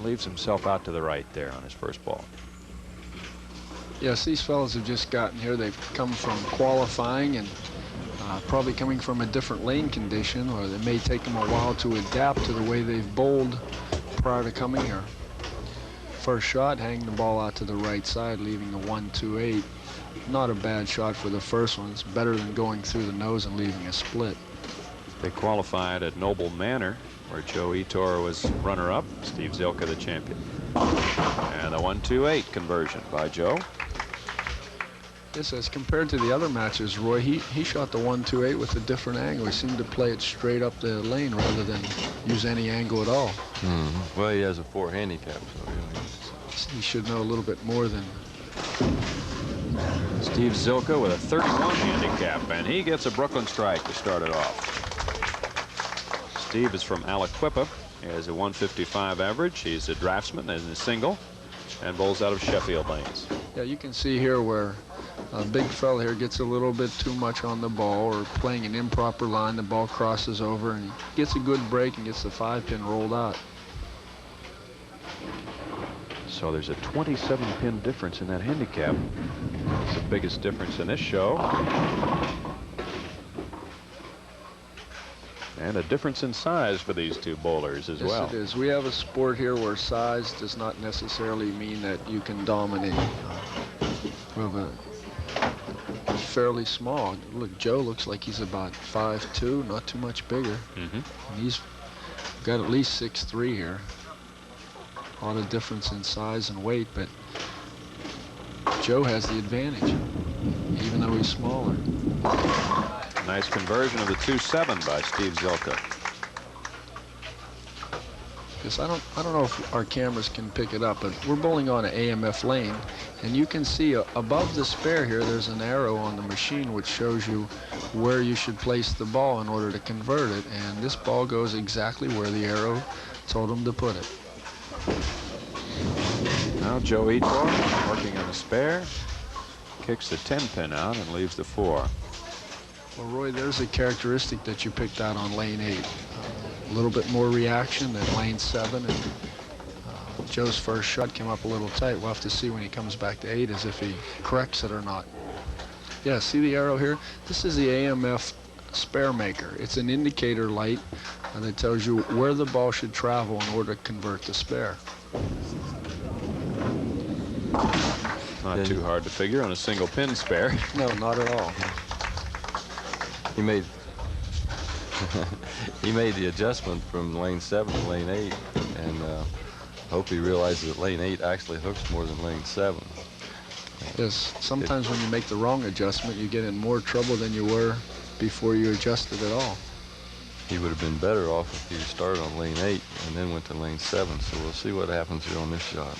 leaves himself out to the right there on his first ball. Yes, these fellows have just gotten here. They've come from qualifying and probably coming from a different lane condition, or it may take them a while to adapt to the way they've bowled prior to coming here. First shot, hanging the ball out to the right side, leaving a 1-2-8. Not a bad shot for the first one. It's better than going through the nose and leaving a split. They qualified at Noble Manor, where Joe Etor was runner-up, Steve Zilka the champion. And the 1-2-8 conversion by Joe. Yes, as compared to the other matches, Roy, he shot the 1-2-8 with a different angle. He seemed to play it straight up the lane rather than use any angle at all. Well, he has a 4 handicap, so he should know a little bit more than Steve Zilka with a 31 handicap, and he gets a Brooklyn strike to start it off. Steve is from Aliquippa. He has a 155 average. He's a draftsman and a single, and bowls out of Sheffield lanes. Yeah, you can see here where a big fella here gets a little bit too much on the ball or playing an improper line. The ball crosses over and he gets a good break and gets the 5-pin rolled out. So there's a 27-pin difference in that handicap. It's the biggest difference in this show. And a difference in size for these two bowlers as well. Yes, it is. We have a sport here where size does not necessarily mean that you can dominate. Fairly small. Look, Joe looks like he's about 5'2", not too much bigger. And he's got at least 6'3" here. A lot of difference in size and weight, but Joe has the advantage, even though he's smaller. Nice conversion of the 2-7 by Steve Zilka. Yes, I don't know if our cameras can pick it up, but we're bowling on an AMF lane, and you can see above the spare here, there's an arrow on the machine which shows you where you should place the ball in order to convert it, and this ball goes exactly where the arrow told him to put it. Now Joe Etor working on the spare, kicks the 10-pin out and leaves the 4. Well, Roy, there's a characteristic that you picked out on lane 8. A little bit more reaction than lane 7, and Joe's first shot came up a little tight. We'll have to see when he comes back to 8 as if he corrects it or not. Yeah, see the arrow here? This is the AMF spare maker. It's an indicator light that tells you where the ball should travel in order to convert the spare. Not too hard to figure on a single pin spare. No, not at all. he made he made the adjustment from lane 7 to lane 8, and hope he realizes that lane 8 actually hooks more than lane 7. Yes, sometimes when you make the wrong adjustment, you get in more trouble than you were before you adjusted at all. He would have been better off if he started on lane 8 and then went to lane 7, so we'll see what happens here on this shot.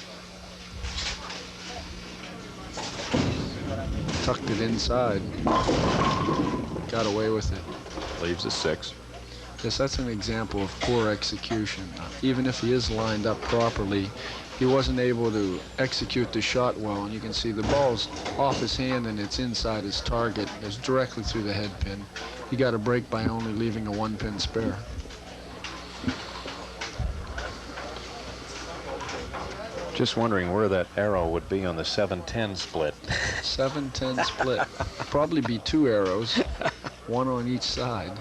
Tucked it inside. Got away with it. Leaves a 6. Yes, that's an example of poor execution. Even if he is lined up properly, he wasn't able to execute the shot well, and you can see the ball's off his hand and it's inside his target. It's directly through the head pin. He got a break by only leaving a 1-pin spare. Just wondering where that arrow would be on the 7-10 split. 7-10 split. Probably be 2 arrows, 1 on each side.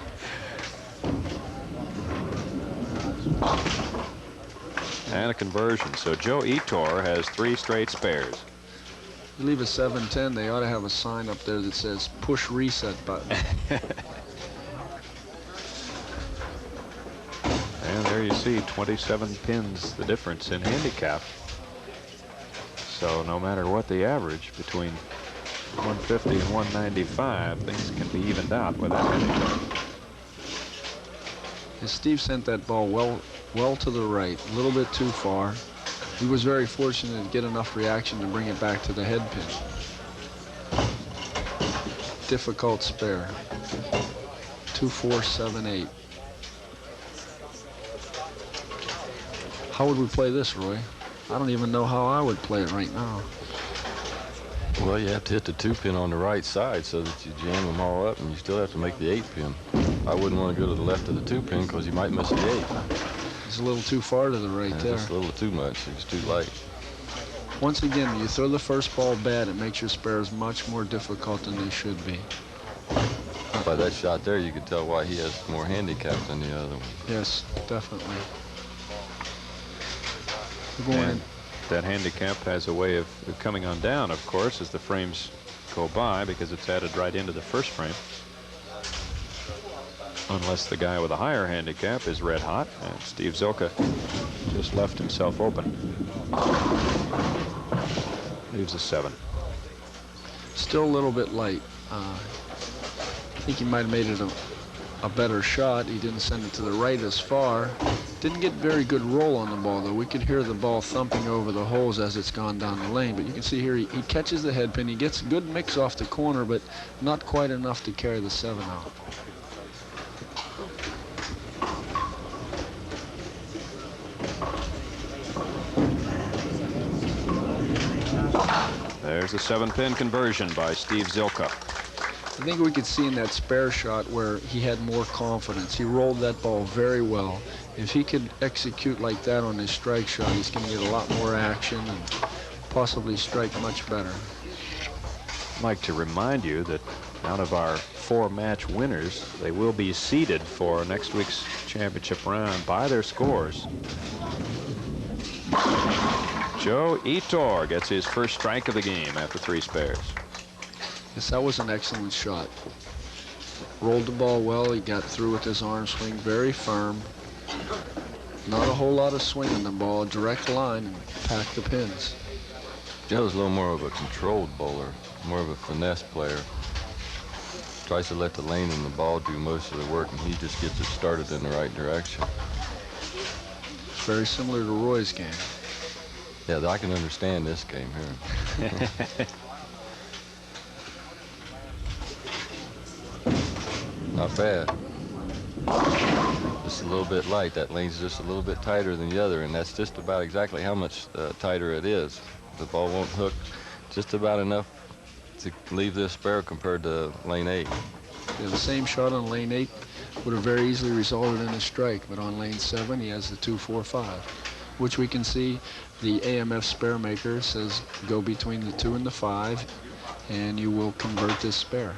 And a conversion. So Joe Etor has 3 straight spares. You leave a 7-10, they ought to have a sign up there that says push reset button. And there you see 27 pins, the difference in handicap. So no matter what the average between 150 and 195, things can be evened out with that handicap. Steve sent that ball well to the right, a little bit too far. He was very fortunate to get enough reaction to bring it back to the head pin. Difficult spare. 2-4-7-8. How would we play this, Roy? I don't even know how I would play it right now. Well, you have to hit the 2-pin on the right side so that you jam them all up, and you still have to make the 8-pin. I wouldn't want to go to the left of the 2-pin because you might miss the 8. He's a little too far to the right there. Just a little too much. He's too light. Once again, when you throw the first ball bad, it makes your spares much more difficult than they should be. By that shot there, you could tell why he has more handicap than the other one. Yes, definitely. And that handicap has a way of coming on down, of course, as the frames go by, because it's added right into the first frame. Unless the guy with a higher handicap is red hot, and Steve Zilka just left himself open. Leaves a 7. Still a little bit light. I think he might have made it a better shot. He didn't send it to the right as far. Didn't get very good roll on the ball, though. We could hear the ball thumping over the holes as it's gone down the lane. But you can see here he catches the head pin. He gets a good mix off the corner, but not quite enough to carry the 7 out. There's a 7-pin conversion by Steve Zilka. I think we could see in that spare shot where he had more confidence. He rolled that ball very well. If he could execute like that on his strike shot, he's going to get a lot more action and possibly strike much better. I'd like to remind you that out of our 4-match winners, they will be seeded for next week's championship round by their scores. Joe Itor gets his first strike of the game after 3 spares. Yes, that was an excellent shot. Rolled the ball well. He got through with his arm swing, very firm. Not a whole lot of swing on the ball, direct line, and packed the pins. Joe's a little more of a controlled bowler, more of a finesse player. Tries to let the lane and the ball do most of the work, and he just gets it started in the right direction. Very similar to Roy's game. Yeah, I can understand this game here. Not bad. Just a little bit light. That lane's just a little bit tighter than the other, and that's just about exactly how much tighter it is. The ball won't hook just about enough to leave this spare compared to lane 8. Yeah, the same shot on lane 8 would have very easily resulted in a strike, but on lane 7 he has the 2-4-5, which we can see the AMF spare maker says go between the 2 and the 5, and you will convert this spare.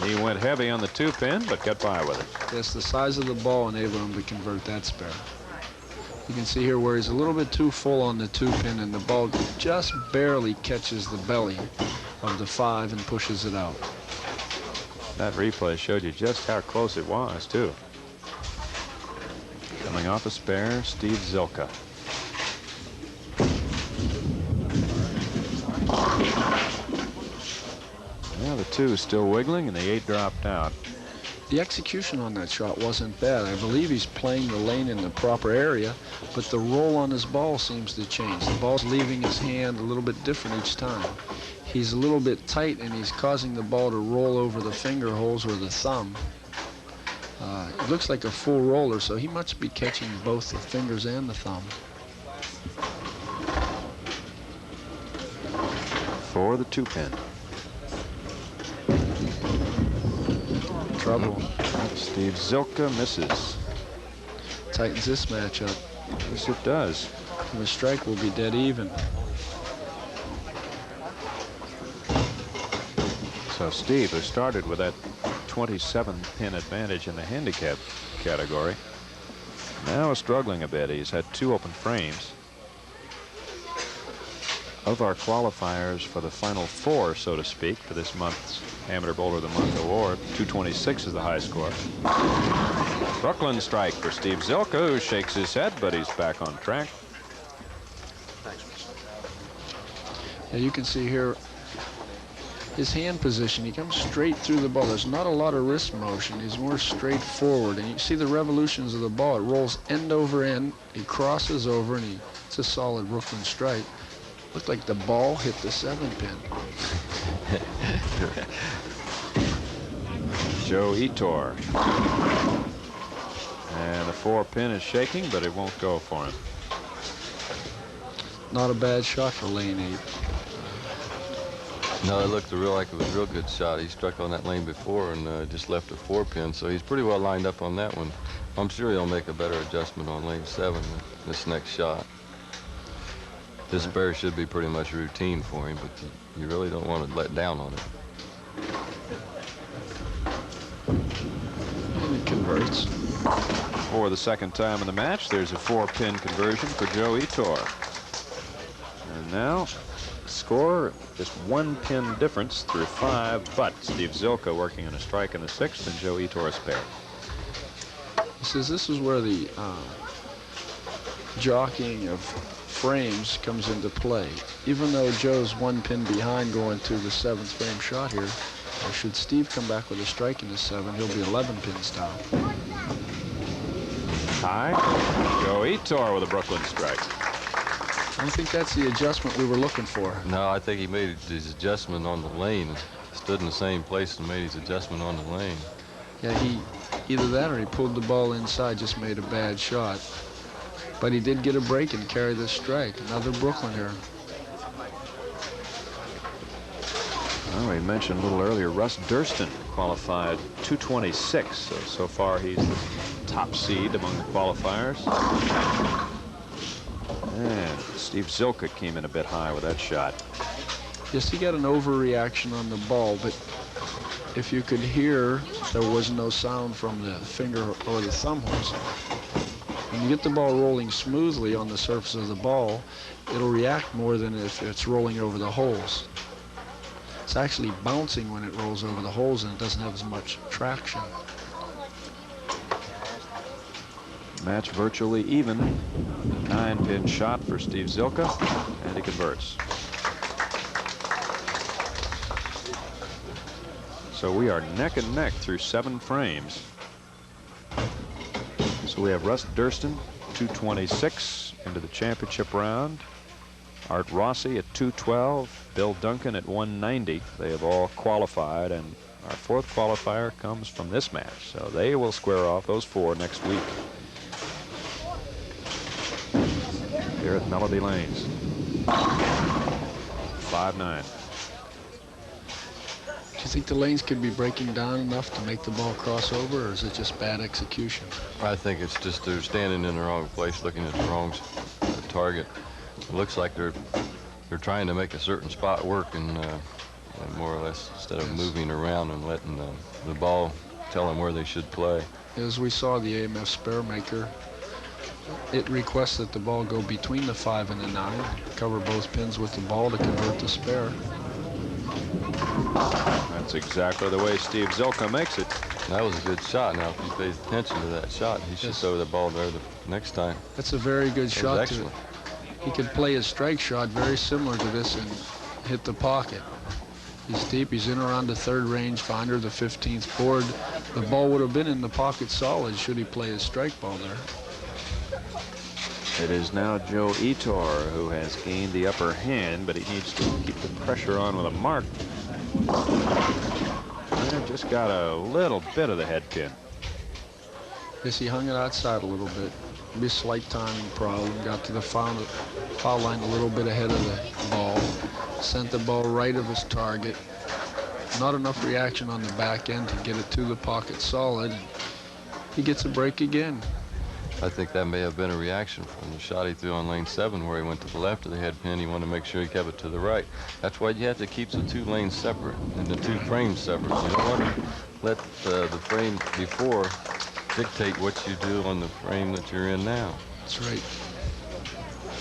He went heavy on the 2-pin, but got by with it. Yes, the size of the ball enabled him to convert that spare. You can see here where he's a little bit too full on the 2-pin, and the ball just barely catches the belly of the 5 and pushes it out. That replay showed you just how close it was, too. Coming off a spare, Steve Zilka. Well, the 2 is still wiggling, and the 8 dropped out. The execution on that shot wasn't bad. I believe he's playing the lane in the proper area, but the roll on his ball seems to change. The ball's leaving his hand a little bit different each time. He's a little bit tight, and he's causing the ball to roll over the finger holes or the thumb. It looks like a full roller, so he must be catching both the fingers and the thumb. For the 2-pin. Trouble. Steve Zilka misses. Tightens this matchup. Yes, it does. And the strike will be dead even. So Steve, who started with that 27-pin advantage in the handicap category, now is struggling a bit. He's had 2 open frames. Of our qualifiers for the final 4, so to speak, for this month's Amateur Bowler of the Month award, 226 is the high score. Brooklyn strike for Steve Zilka, who shakes his head, but he's back on track. Yeah, you can see here his hand position. He comes straight through the ball. There's not a lot of wrist motion. He's more straightforward, and you see the revolutions of the ball. It rolls end over end. He crosses over, and it's a solid Brooklyn strike. Looked like the ball hit the 7-pin. Joe Itor. And the 4-pin is shaking, but it won't go for him. Not a bad shot for lane 8. No, it looked like it was a real good shot. He struck on that lane before and just left a 4-pin, so he's pretty well lined up on that one. I'm sure he'll make a better adjustment on lane 7 with this next shot. This spare should be pretty much routine for him, but you really don't want to let down on it. And it converts. For the second time in the match, there's a 4-pin conversion for Joe Etor. And now, score just 1 pin difference through 5, but Steve Zilka working on a strike in the 6th and Joe Etor a spare. He says this is where the jockeying of frames comes into play. Even though Joe's 1 pin behind going to the 7th frame shot here, should Steve come back with a strike in the 7, he'll be 11 pins down. High. Joe Etor with a Brooklyn strike. I don't think that's the adjustment we were looking for. No, I think he made his adjustment on the lane. Stood in the same place and made his adjustment on the lane. Yeah, he either that or he pulled the ball inside, just made a bad shot. But he did get a break and carry this strike. Another Brooklyn here. Well, we mentioned a little earlier, Russ Durston qualified 226. So far he's the top seed among the qualifiers. And Steve Zilka came in a bit high with that shot. Yes, he got an overreaction on the ball, but if you could hear, there was no sound from the finger or the thumb holes. When you get the ball rolling smoothly on the surface of the ball, it'll react more than if it's rolling over the holes. It's actually bouncing when it rolls over the holes and it doesn't have as much traction. Match virtually even. 9-pin shot for Steve Zilka, and he converts. So we are neck and neck through 7 frames. So we have Russ Durston, 226 into the championship round. Art Rossi at 212. Bill Duncan at 190. They have all qualified, and our 4th qualifier comes from this match. So they will square off those 4 next week here at Melody Lanes. 5-9. Do you think the lanes could be breaking down enough to make the ball cross over, or is it just bad execution? I think it's just they're standing in the wrong place, looking at the wrong target. It looks like they're trying to make a certain spot work, and more or less, instead of moving around and letting the ball tell them where they should play. As we saw the AMF spare maker, it requests that the ball go between the 5 and the 9, cover both pins with the ball to convert the spare. That's exactly the way Steve Zilka makes it. That was a good shot. Now, if he pays attention to that shot, he should throw the ball there the next time. That's a very good shot. Excellent. He could play his strike shot very similar to this and hit the pocket. He's deep. He's in around the 3rd range finder, the 15th board. The ball would have been in the pocket solid should he play his strike ball there. It is now Joe Etor who has gained the upper hand, but he needs to keep the pressure on with a mark. And just got a little bit of the head pin. Yes, he hung it outside a little bit. Maybe a slight timing problem. Got to the foul line a little bit ahead of the ball. Sent the ball right of his target. Not enough reaction on the back end to get it to the pocket solid. He gets a break again. I think that may have been a reaction from the shot he threw on lane 7, where he went to the left of the head pin. He wanted to make sure he kept it to the right. That's why you have to keep the 2 lanes separate and the 2 frames separate. You don't want to let the frame before dictate what you do on the frame that you're in now. That's right.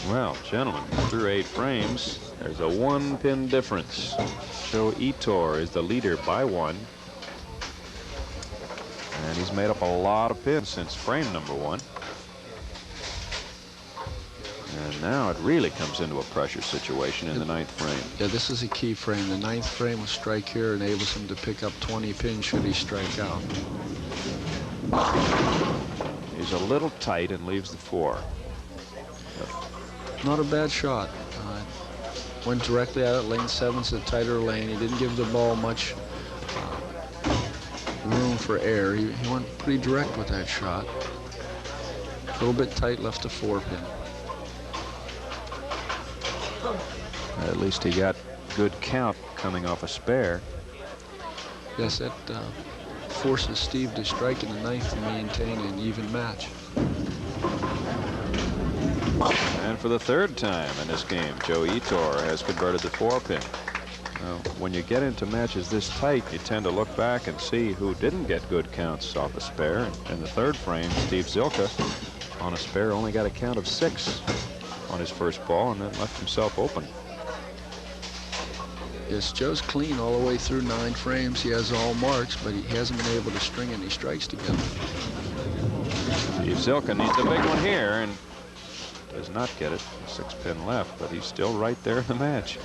Well, gentlemen, through 8 frames, there's a 1-pin difference. Joe Etor is the leader by 1. And he's made up a lot of pins since frame number 1. And now it really comes into a pressure situation in the 9th frame. Yeah, this is a key frame. The 9th frame with strike here enables him to pick up 20 pins should he strike out. He's a little tight and leaves the 4. Not a bad shot. Went directly at it. Lane 7's a tighter lane. He didn't give the ball much room for air. He went pretty direct with that shot. A little bit tight, left a 4-pin. At least he got good count coming off a spare. Yes, that forces Steve to strike in the ninth to maintain an even match. And for the third time in this game, Joe Etor has converted the 4-pin. Now, when you get into matches this tight, you tend to look back and see who didn't get good counts off a spare. And in the third frame, Steve Zilka on a spare only got a count of 6 on his first ball and then left himself open. Yes, Joe's clean all the way through 9 frames. He has all marks, but he hasn't been able to string any strikes together. Steve Zilka needs a big one here and does not get it. 6-pin left, but he's still right there in the match.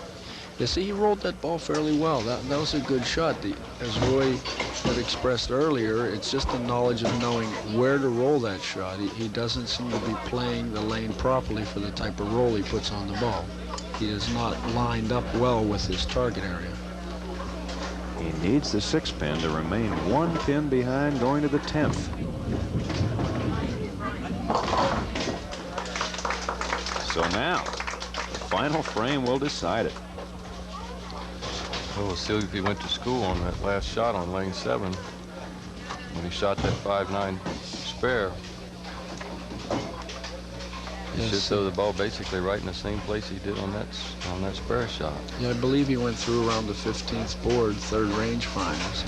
You see, he rolled that ball fairly well. That was a good shot. As Roy had expressed earlier, it's just the knowledge of knowing where to roll that shot. He doesn't seem to be playing the lane properly for the type of roll he puts on the ball. He is not lined up well with his target area. He needs the 6-pin to remain 1 pin behind going to the 10th. So now, the final frame will decide it. Well, we'll see if he went to school on that last shot on lane 7 when he shot that 5-9 spare. He should throw the ball basically right in the same place he did on that spare shot. Yeah, I believe he went through around the 15th board, 3rd range finals.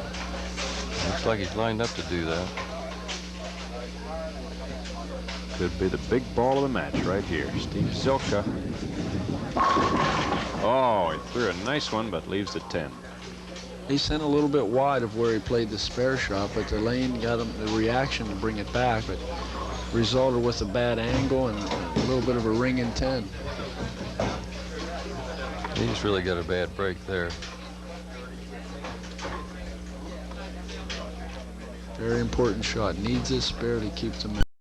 Looks like he's lined up to do that. Could be the big ball of the match right here. Steve Zilka. Oh, he threw a nice one, but leaves the 10. He sent a little bit wide of where he played the spare shot, but the lane got him the reaction to bring it back, but resulted with a bad angle and a little bit of a ring in 10. He just really got a bad break there. Very important shot. Needs his spare to keep the match.